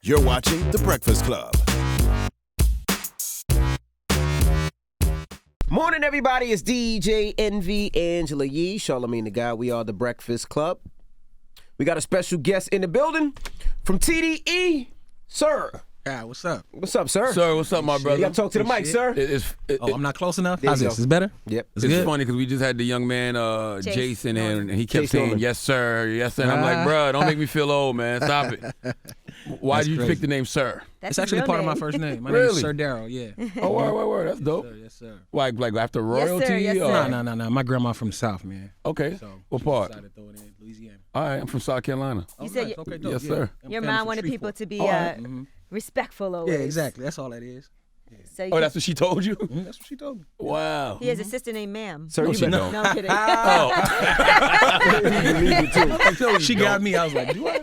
You're watching The Breakfast Club. Morning, everybody. It's DJ Envy, Angela Yee, Charlamagne the Guy. We are The Breakfast Club. We got a special guest in the building from TDE, SiR. Yeah, what's up? What's up, sir? Sir, what's up, my brother? You got to talk to the mic, sir. I'm not close enough? There How's you this? go. Is it better? Yep. It's funny because we just had the young man, Jason, and he kept Chase saying, Norman. yes, sir, yes, sir. And I'm like, bruh, don't make me feel old, man. Stop it. Why That's did you crazy. pick the name Sir? It's actually part of my first name. My name Really? is Sir Darrell, yeah. Oh, word. That's dope. Yes, sir. Like after royalty? Yes, sir. or- No. My grandma from the South, man. Okay. So What she part? decided to throw it in Louisiana. All right, I'm from South Carolina. You said nice. Okay, dope. Yes, yeah. sir. I'm Your family mom from wanted Shreveport. people to be Mhm. respectful always. Yeah, exactly. That's all that is. So you Oh, that's what she told you? That's what she told me. Wow. he has a sister named Ma'am. Sir, No, you she better. don't. No, I'm kidding. She got me. I was like, do I?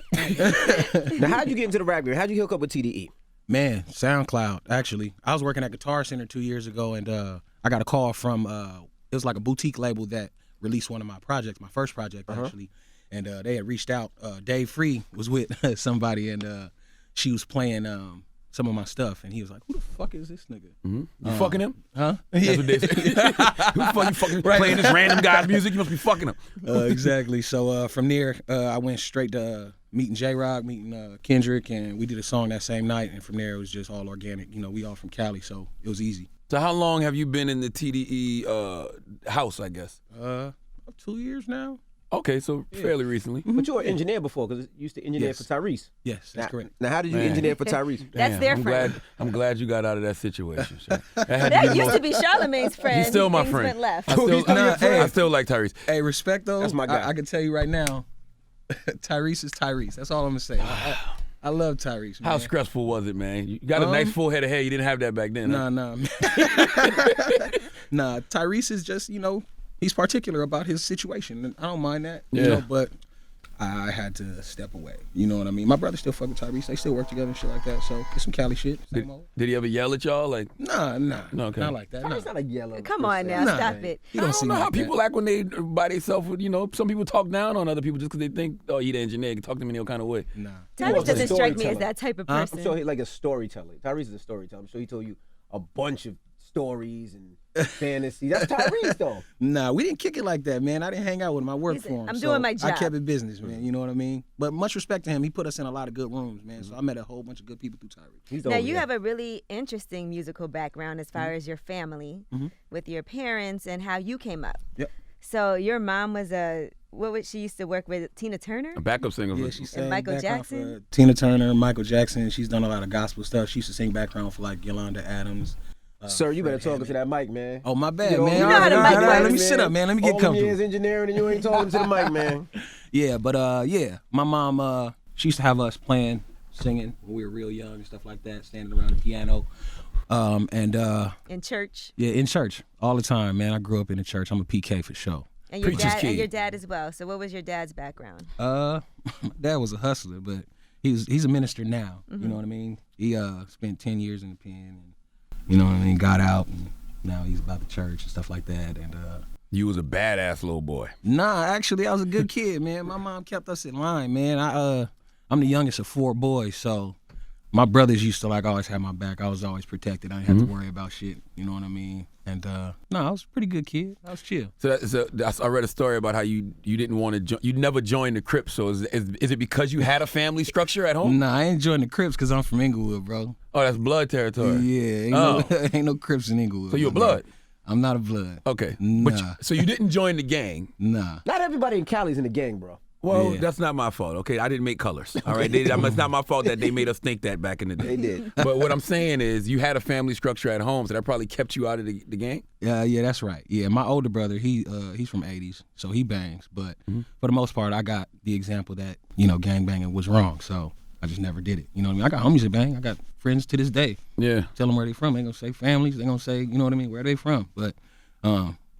Now, how'd you get into the rap game? How'd you hook up with TDE? Man, SoundCloud, actually. I was working at Guitar Center 2 years ago, and I got a call from, it was like a boutique label that released one of my projects, my first project, actually. And they had reached out. Dave Free was with somebody, and she was playing some of my stuff. And he was like, who the fuck is this nigga? You fucking him? Huh? That's what they say. Who the fuck you fucking playing this random guy's music? You must be fucking him. Exactly. So from there, I went straight to meeting J-Rock, meeting Kendrick, and we did a song that same night. And from there, it was just all organic. You know, we all from Cali, so it was easy. So how long have you been in the TDE house, I guess? 2 years now? Okay, so fairly recently. But you were an engineer before because you used to engineer Yes. for Tyrese. Yes, that's correct. Now, how did you Man. engineer for Tyrese? That's Damn, their I'm friend. glad you got out of that situation. Sha. That had to be That the used most- to be Charlamagne's friend. He's still my Things friend. went left. I still, He's still your I friend? still like Tyrese. Hey, respect though. That's my guy. I can tell you right now, Tyrese is Tyrese. That's all I'm gonna say. I love Tyrese, man. How stressful was it, man? You got a nice full head of hair. You didn't have that back then. huh? Nah. Nah, Tyrese is just, you know, he's particular about his situation. And I don't mind that, you Yeah. know, but I had to step away. You know what I mean? My brother still fuck with Tyrese. They still work together and shit like that. So it's some Cali shit. Same old. Did he ever yell at y'all? Like, Nah. No, okay. Not like that. Nah. Tyrese's not a yellow. Come on now, Nah. stop it. He I don't seem know how like people that. act when they by themselves. You know, some people talk down on other people just because they think, oh, he the engineer. He can talk to me any kind of way. Nah. Tyrese was a doesn't strike me as storyteller. that type of Huh? person. I'm sure he's like a storyteller. Tyrese is a storyteller. I'm sure he told you a bunch of stories and fantasy. That's Tyrese, though. Nah, we didn't kick it like that, man. I didn't hang out with him. I worked He said, for him. "I'm so doing my I job." kept it business, man. You know what I mean? But much respect to him. He put us in a lot of good rooms, man. So I met a whole bunch of good people through Tyrese. He's Now, over you there. have a really interesting musical background as far as your family, with your parents and how you came up. Yep. So your mom was she used to work with? Tina Turner? A backup singer. Yeah, for- she sang Michael background Jackson? for Tina Turner, Michael Jackson. She's done a lot of gospel stuff. She used to sing background for like Yolanda Adams. Sir, you better Fred talk into that mic, man. Oh, my bad, You know man. how the mic Let me works. sit up, man. Let me get All them comfortable. years engineering and you ain't talking to the mic, man. Yeah, but yeah, my mom, she used to have us playing, singing when we were real young and stuff like that, standing around the piano. In church. Yeah, in church all the time, man. I grew up in the church. I'm a PK for sure. And your Preacher's dad kid. and your dad as well. So what was your dad's background? My dad was a hustler, but he's a minister now. You know what I mean? He spent 10 years in the pen, and you know what I mean. Got out, and now he's about the church and stuff like that. And You was a badass little boy. nah, actually, I was a good kid, man. My mom kept us in line, man. I'm the youngest of 4 boys, so my brothers used to like always have my back. I was always protected. I didn't have to worry about shit. You know what I mean? And no, I was a pretty good kid. I was chill. So I read a story about how you didn't want to. You never joined the Crips. So is it because you had a family structure at home? Nah, I ain't joining the Crips because I'm from Inglewood, bro. Oh, that's blood territory. Yeah, ain't no Crips in Inglewood. So you a my blood? nigga. I'm not a blood. Okay. Nah. So you didn't join the gang. Nah. Not everybody in Cali's in the gang, bro. Well, Yeah. that's not my fault. Okay, I didn't make colors. All right, it's not my fault that they made us think that back in the day. They did. But what I'm saying is, you had a family structure at home, so that probably kept you out of the gang. Yeah, that's right. Yeah, my older brother, he's from '80s, so he bangs. But for the most part, I got the example that gang banging was wrong. So I just never did it. You know what I mean? I got homies that bang. I got friends to this day. Yeah. Tell them where they from. They gonna say families. They gonna say, you know what I mean, where they from. But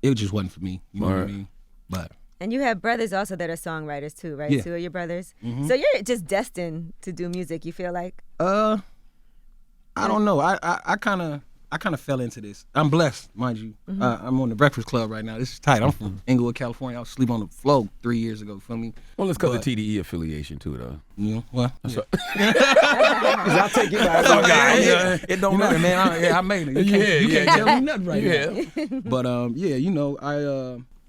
it just wasn't for me. You know what I mean? But And you have brothers also that are songwriters too, right? Yeah. 2 of your brothers. So you're just destined to do music, you feel like? I don't know. I kind of I kind of fell into this. I'm blessed, mind you. I'm on the Breakfast Club right now. This is tight. I'm from Inglewood, California. I was asleep on the floor 3 years ago. Feel me? Well, it's because of TDE affiliation too, though. You know, well, Cause I'll take it back. it don't matter, man. I made it. You can't tell me nothing right now. But you know,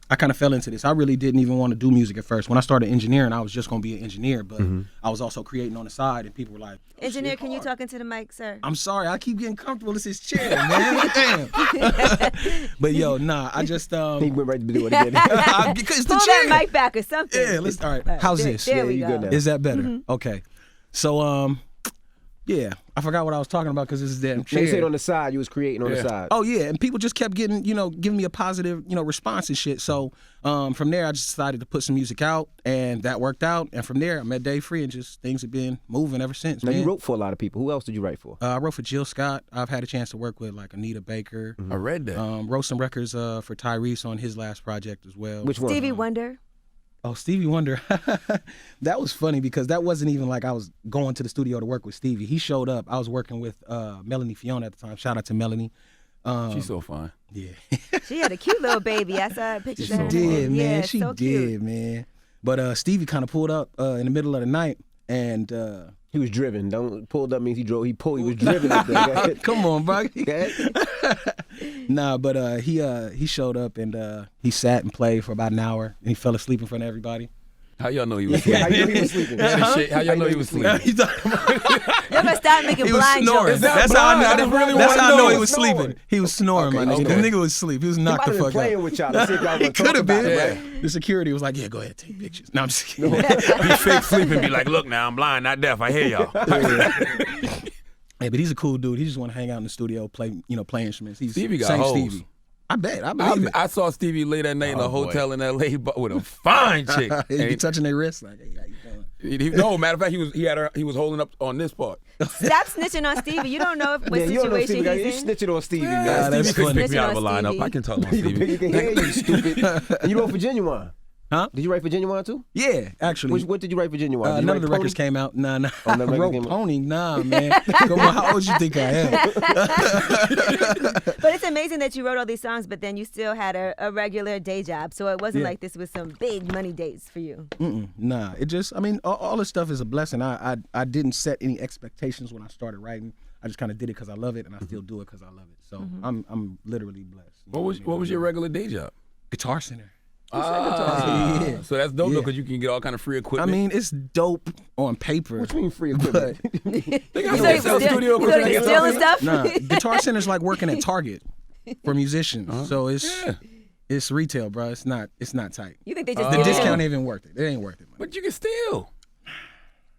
I kind of fell into this. I really didn't even want to do music at first. When I started engineering, I was just going to be an engineer, but I was also creating on the side, and people were like, Engineer, can you talk into the mic, sir? I'm sorry, I keep getting comfortable. This is chair, man. Damn. But yo, nah, I just He went right to do it again. because the Pull chair. that mic back or something. Yeah, let's. All right, how's this? There we you go. good now. Is that better? Okay. So yeah, I forgot what I was talking about because this is damn chair. They said on the side you was creating on the side. Oh yeah, and people just kept giving me a positive, response and shit. So from there, I just decided to put some music out, and that worked out. And from there, I met Dave Free, and just things have been moving ever since. Now man. you wrote for a lot of people. Who else did you write for? I wrote for Jill Scott. I've had a chance to work with like Anita Baker. I read that. Wrote some records for Tyrese on his last project as well. Which one? Stevie Wonder. Oh, Stevie Wonder. That was funny because that wasn't even like I was going to the studio to work with Stevie. He showed up. I was working with Melanie Fiona at the time. Shout out to Melanie. She's so fine. Yeah. She had a cute little baby. I saw pictures of her. She did, man. Yeah, She so did, cute. man. But Stevie kind of pulled up in the middle of the night, and He was driven. Don't pulled up means he drove. He was driven up there. come on, bro. Okay. Nah, but he showed up and he sat and played for about an hour, and he fell asleep in front of everybody. How y'all know he was Yeah, how sleeping? you know he was sleeping? How y'all know he was sleeping? He's talking about Y'all better stop making he was blind snoring. jokes. That's blind? how I I know. just really That's wanna how I know know. he was Snoring. sleeping. He was snoring, my nigga. okay. The nigga was asleep. He was He knocked might the have been fuck playing out. with y'all to see if y'all He gonna talk could have about been. it, right? The security was like, "Yeah, go ahead, take pictures." No, I'm just kidding. Be fake sleeping. Be like, look now, I'm blind, not deaf. I hear y'all. Hey, but he's a cool dude. He just want to hang out in the studio, play instruments. He's Stevie got same hoes. Stevie. I believe it. I saw Stevie late at night in a Oh, boy. hotel in L.A. with a fine chick. He And be touching their wrists like, "Hey, how you doing?" no, matter of fact, he was holding up on this part. Stop snitching on Stevie. You don't know what Yeah, you don't know situation Stevie. You he's in. snitching on Stevie, Nah, man. that's Stevie couldn't funny. pick me out of a Snitching on lineup. Stevie. I can talk on You Stevie. can hear you, stupid. And you wrote for Genuine. Huh? Did you write for Genuine too? Yeah, actually. What did you write for Genuine? Did you None write of the records Pony? came out. Nah. none of the I records wrote came out? Pony. Nah, man. Come on, how old you think I am? But it's amazing that you wrote all these songs, but then you still had a regular day job. So it wasn't Yeah. like this was some big money days for you. Nah, it just, I mean, all this stuff is a blessing. I didn't set any expectations when I started writing. I just kind of did it because I love it, and I still do it because I love it. So I'm literally blessed. What was your regular day job? Guitar Center? Yeah. So that's dope though, Yeah. because you can get all kind of free I equipment. mean, it's dope on paper. What you mean free equipment? they You got thought some he sell was studio stealing equipment. stealing stuff? Nah, Guitar Center's like working at Target for musicians. So it's retail, bro. It's not tight. You think they just The did discount it? ain't even worth it. It ain't worth it. Man. But you can steal.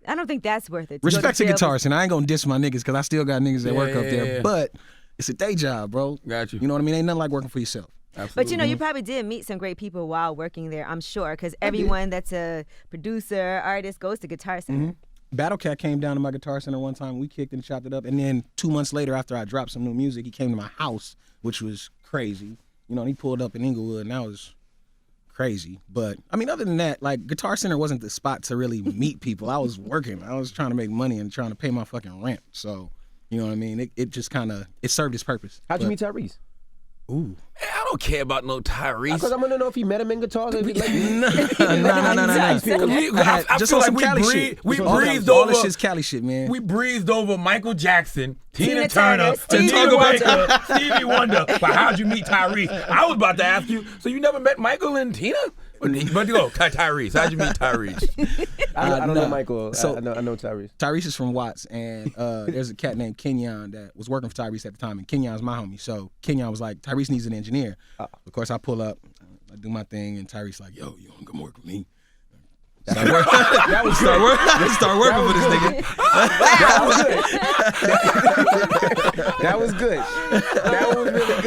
I don't think that's worth it. to go Respect to jail. Guitar Center. I ain't gonna diss my niggas because I still got niggas that work up there. Yeah. But it's a day job, bro. Got you. You know what I mean? Ain't nothing like working for yourself. Absolutely. But you know, you probably did meet some great people while working there, I'm sure, because everyone that's a producer, artist goes to Guitar Center. Battle Cat came down to my Guitar Center one time. We kicked and chopped it up. And then 2 months later, after I dropped some new music, he came to my house, which was crazy. You know, and he pulled up in Inglewood, and that was crazy. But, I mean, other than that, like, Guitar Center wasn't the spot to really meet people. I was working. I was trying to make money and trying to pay my fucking rent. So, you know what I mean? It just kind of, it served its purpose. How'd you But- meet Tyrese? Ooh. Man, I don't care about no Tyrese. Because I'm gonna know if he met him in guitars. If he like, Nah. I Just feel on some like Cali we shit. we All breezed all over. this shit's Cali shit, man. We breezed over Michael Jackson, Tina Tina Turner, Turner, Stevie Anita Wonder. Baker, Stevie Wonder. But how'd you meet Tyrese? I was about to ask you. So you never met Michael and Tina? But you go, Tyrese. How'd you meet Tyrese? I don't know nah. Michael. So- I know Tyrese. Tyrese is from Watts, and there's a cat named Kenyon that was working for Tyrese at the time, and Kenyon's my homie. So Kenyon was like, Tyrese needs an engineer. Of course, I pull up, I do my thing, and Tyrese like, yo, you want to come work with me? Start working for this nigga. That was good. That was really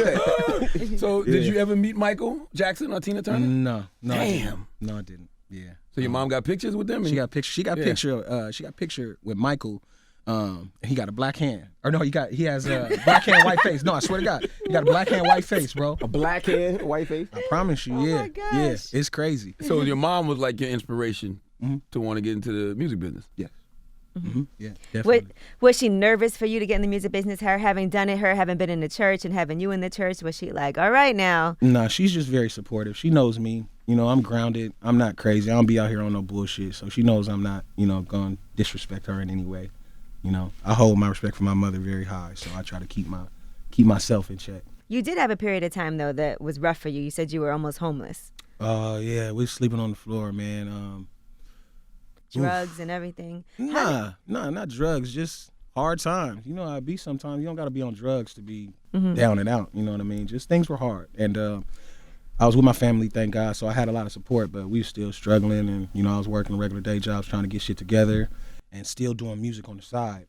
good. So did you ever meet Michael Jackson or Tina Turner? No, I didn't. Damn. No, I didn't. Yeah. So your mom got pictures with them? She got picture. She got Yeah. picture. She got picture with Michael. And he got a black hand. Or no, he has a black hand, white face. No, I swear to God, he got a black hand, white face, bro. A black hair, white face. I promise you. Yeah, my gosh. yeah, it's crazy. So your mom was like your inspiration to want to get into the music business? Yeah. Yeah, definitely. Was she nervous for you to get in the music business? Her having done it, her having been in the church and having you in the church, was she like, all right now? Nah, she's just very supportive. She knows me. You know, I'm grounded. I'm not crazy. I don't be out here on no bullshit. So she knows I'm not, going to disrespect her in any way. You know, I hold my respect for my mother very high. So I try to keep myself in check. You did have a period of time, though, that was rough for you. You said you were almost homeless. Yeah, we sleeping on the floor, man. Drugs and everything. Nah, not drugs, just hard times. You know how it be sometimes. You don't got to be on drugs to be down and out. You know what I mean? Just things were hard. And I was with my family, thank God, so I had a lot of support, but we were still struggling. And, I was working regular day jobs trying to get shit together and still doing music on the side.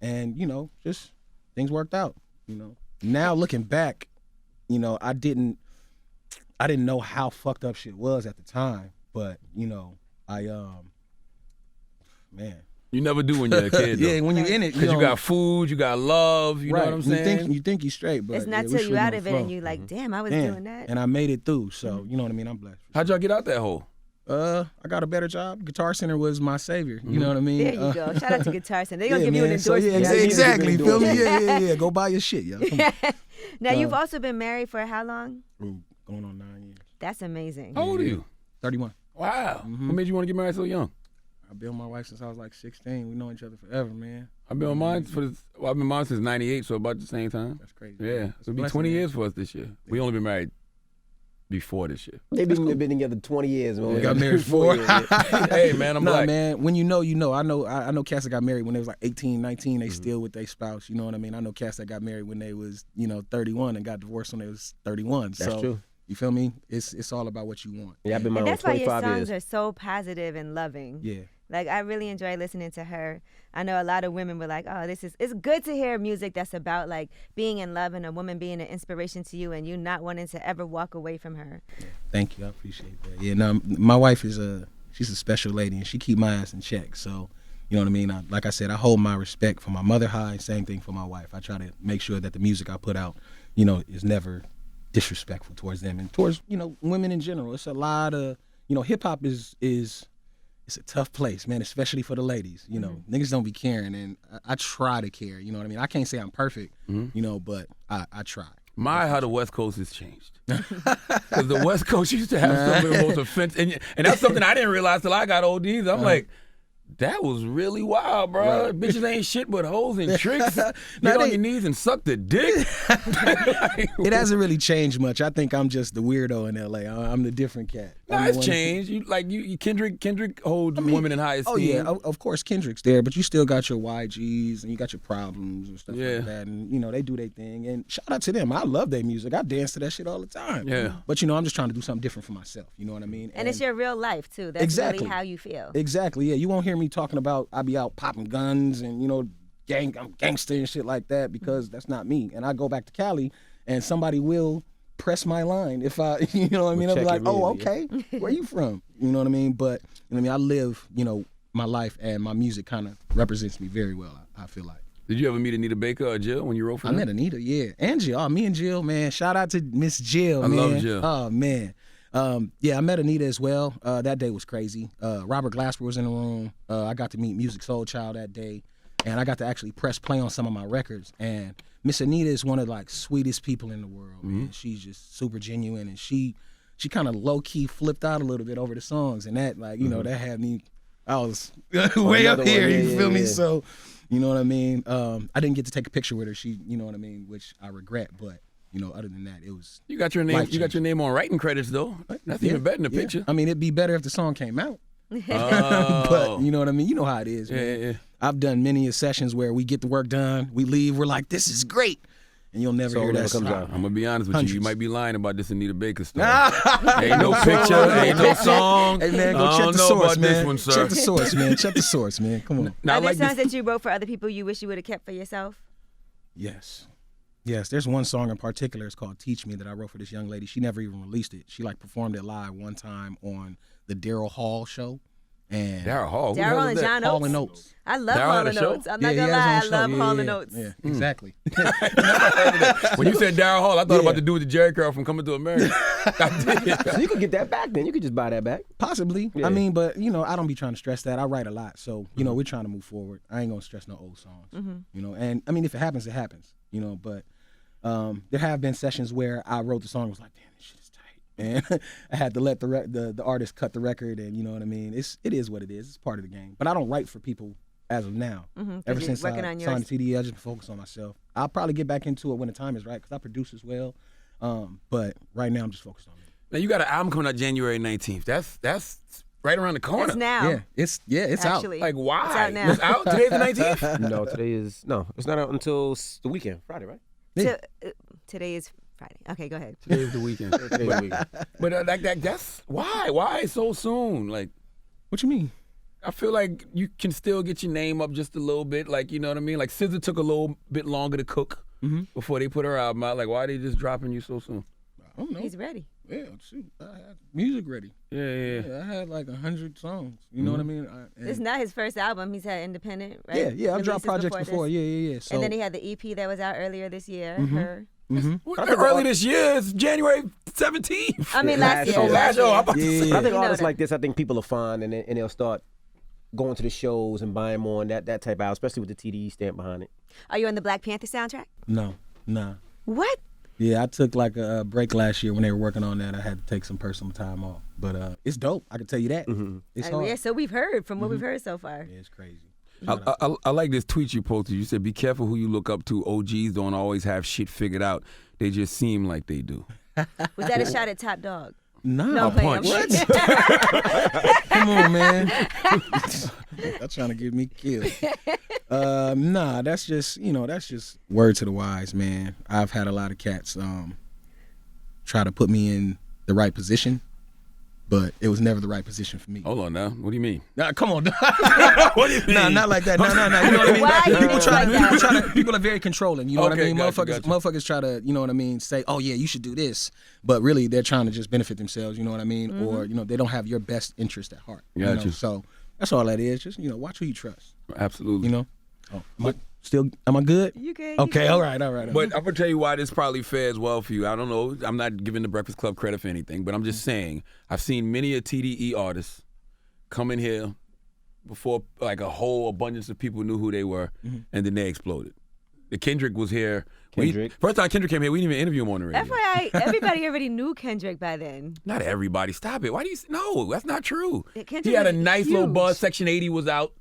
And, just things worked out, Now looking back, I didn't know how fucked up shit was at the time, but, man. You never do when you're a kid, though. Yeah, when you're in it. Because you got food, you got love, you know what I'm saying? You think you're straight, but it's not till you out of it and you like, damn, I was doing that. And I made it through, so you know what I mean? I'm blessed. How'd y'all get out that hole? I got a better job. Guitar Center was my savior. You know what I mean? There you go. Shout out to Guitar Center. They're going to give you an endorsement. So, exactly. Feel me? Yeah. Go buy your shit, yo. Now, you've also been married for how long? Going on 9 years. That's amazing. How old are you? 31. Wow. What made you want to get married so young? I've been with my wife since I was like 16. We know each other forever, man. I've been with mine I've been mine since '98, so about the same time. That's crazy. Yeah, it'll be 20 years for us this year. We only been married before this year. They've been together 20 years, man. We got married 4 years. Hey, man, I'm black. Man, when you know, you know. I know cats that got married when they was like 18, 19. They still with their spouse. You know what I mean? I know cats that got married when they was 31 and got divorced when they was 31. That's true. You feel me? It's all about what you want. Yeah, I've been married 25 years. That's why your songs are so positive and loving. Yeah. Like, I really enjoy listening to her. I know a lot of women were like, oh, it's good to hear music that's about, like, being in love and a woman being an inspiration to you and you not wanting to ever walk away from her. Yeah. Thank you. I appreciate that. Yeah, no, my wife she's a special lady and she keep my ass in check. So, you know what I mean? Like I said, I hold my respect for my mother high. Same thing for my wife. I try to make sure that the music I put out, is never disrespectful towards them and towards, women in general. It's a lot of, hip-hop is it's a tough place, man, especially for the ladies. Niggas don't be caring, and I try to care. You know what I mean? I can't say I'm perfect, but I try. How the West Coast has changed. Because the West Coast used to have some of the most offensive, and that's something I didn't realize till I got ODs. I'm like, that was really wild, bro. Right. Bitches ain't shit but hoes and tricks. Get on your knees and suck the dick. It hasn't really changed much. I think I'm just the weirdo in LA. I'm the different cat. Nah, it's changed. You Kendrick holds women in high esteem. Oh yeah, of course Kendrick's there, but you still got your YGs and you got your problems and stuff like that. And they do their thing. And shout out to them. I love their music. I dance to that shit all the time. Yeah. But I'm just trying to do something different for myself. You know what I mean? And it's your real life too. That's really how you feel. Exactly. Yeah. You won't hear me talking about I be out popping guns and I'm gangster and shit like that because that's not me. And I go back to Cali and somebody will press my line if I, I'll be like, oh, okay, where you from? You know what I mean? But I live, my life and my music kind of represents me very well. I feel like. Did you ever meet Anita Baker or Jill when you wrote for them? I met Anita, yeah, and Jill. Oh, me and Jill, man. Shout out to Miss Jill, man. I love Jill. Oh man. Yeah, I met Anita as well. That day was crazy. Robert Glasper was in the room. I got to meet Music Soul Child that day, and I got to actually press play on some of my records. And Miss Anita is one of the sweetest people in the world. Man. She's just super genuine, and she kind of low key flipped out a little bit over the songs, and that that had me. I was way up here. You feel me? So, you know what I mean. I didn't get to take a picture with her. She, you know what I mean, which I regret, but. Other than that, it was. You got your name. You got your name on writing credits though. That's even better than the picture. I mean, it'd be better if the song came out. Oh. But you know what I mean. You know how it is. Man. Yeah. I've done many sessions where we get the work done, we leave, we're like, this is great, and you'll never hear that. Comes out. I'm gonna be honest with you. You might be lying about this Anita Baker stuff. Ain't no picture. Ain't no song. Hey man, go check the source, man. This one, sir. Check the source, man. Check the source, man. Come on. Are there songs that you wrote for other people you wish you would have kept for yourself? Yes, there's one song in particular. It's called "Teach Me" that I wrote for this young lady. She never even released it. She performed it live one time on the Daryl Hall show. And Daryl Hall. Who the Daryl hell and is that? John Hall Oates. and Oates. I love Daryl Hall had a and show? Oates. I'm Yeah, not he gonna has his lie, I own show. love Hall Yeah, and yeah, Oates. Yeah, exactly. When you said Daryl Hall, I thought Yeah. about the dude with the Jerry curl from Coming to America. I did. So you could get that back then. You could just buy that back. Possibly. Yeah. I mean, but I don't be trying to stress that. I write a lot, so we're trying to move forward. I ain't gonna stress no old songs. And I mean, if it happens, it happens. But there have been sessions where I wrote the song and was like, damn, this shit is tight, and I had to let the artist cut the record, and you know what I mean. It is what it is. It's part of the game. But I don't write for people as of now. Ever since I working on signed yours. to TDE, I just focus on myself. I'll probably get back into it when the time is right because I produce as well. But right now I'm just focused on it. Now you got an album coming out January 19th. That's right around the corner. It's now. Yeah, it's actually. Like why? It's out now. It's out. Today's the 19th. No, it's not out until the weekend, Friday, right? Today is Friday. Okay, go ahead. Today's the weekend. Today's the weekend. But that's why? Why so soon? Like What you mean? I feel like you can still get your name up just a little bit. Like you know what I mean? Like SiR took a little bit longer to cook before they put her album out. Like why are they just dropping you so soon? I don't know. He's ready. Yeah, shoot, I had music ready. Yeah. Yeah, I had like 100 songs. You know what I mean? It's not his first album. He's had independent, right? Yeah, I've dropped Releases projects before. this. Yeah. So, And then he had the EP that was out earlier this year. Her. Early this year, it's January 17th. I mean, last year. show. Last year. I'm about to say. But I think You know artists that. like this, I think people will find and they'll start going to the shows and buying more and that type of album, especially with the TDE stamp behind it. Are you on the Black Panther soundtrack? no, nah. What? Yeah, I took like a break last year when they were working on that. I had to take some personal time off. But it's dope. I can tell you that. It's hard. Yeah, so we've heard from what we've heard so far. Yeah, it's crazy. I like this tweet you posted. You said, "Be careful who you look up to. OGs don't always have shit figured out. They just seem like they do." Was that a shot at Top Dog? Nah, No, I'm playing. punch. come on, man. That's trying to get me killed. Nah, that's just word to the wise, man. I've had a lot of cats try to put me in the right position, but it was never the right position for me. Hold on now. What do you mean? Nah, come on. What do you mean? Nah, not like that. No. You know what I mean? Why you People think like that? people are very controlling. You know what I Okay, mean? gotcha. Motherfuckers try to, you know what I mean, say, oh yeah, you should do this, but really they're trying to just benefit themselves. You know what I mean? Or they don't have your best interest at heart. You Gotcha. know? So that's all that is. Just watch who you trust. Absolutely. You know? Oh, am I good? You good? Okay, all right. But I'm gonna tell you why this probably fares well for you. I don't know. I'm not giving the Breakfast Club credit for anything, but I'm just saying I've seen many a TDE artists come in here before like a whole abundance of people knew who they were, and then they exploded. The Kendrick was here. First time Kendrick came here, we didn't even interview him on the radio. FYI, everybody already knew Kendrick by then. Not everybody. Stop it. Why do you? No, that's not true. Yeah, Kendrick He had a was nice little huge. buzz. Section 80 was out.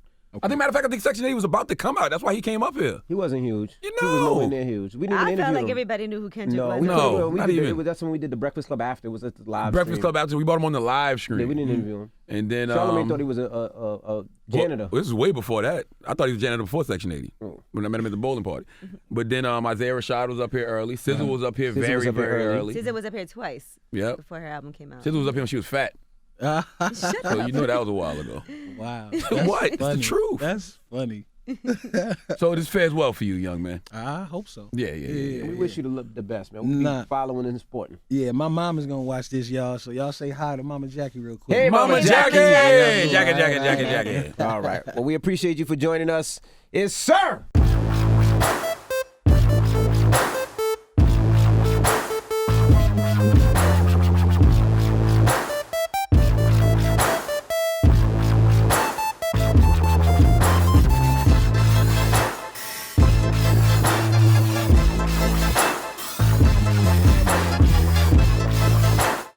I think, matter of fact, I think Section 80 was about to come out. That's why he came up here. He wasn't huge. You He was know. nowhere near huge. We didn't I even felt interview like him. everybody knew who Kendrick No, was. we No, could've- not did the- even. That's when we did the Breakfast Club after. It was at the live Breakfast stream. Club after we brought him on the live stream. Yeah, we didn't interview him. And then Charlamagne thought he was a janitor. Well, this is way before that. I thought he was janitor before Section 80 when I met him at the bowling party. But then Isaiah Rashad was up here early. SZA was up here SZA very, was up here very early. early. SZA was up here twice Yep. before her album came out. SZA was up here when she was fat. Shut So up. you know that was a while ago. Wow. What? It's the Funny. truth. That's funny. So this fares well for you, young man. I hope so. Yeah. We wish you the best, man. We Nah. keep following and supporting. Yeah, my mom is gonna watch this, y'all. So y'all say hi to Mama Jackie real quick. Hey, Mama Jackie! Jackie. All right. Well, we appreciate you for joining us. It's SiR.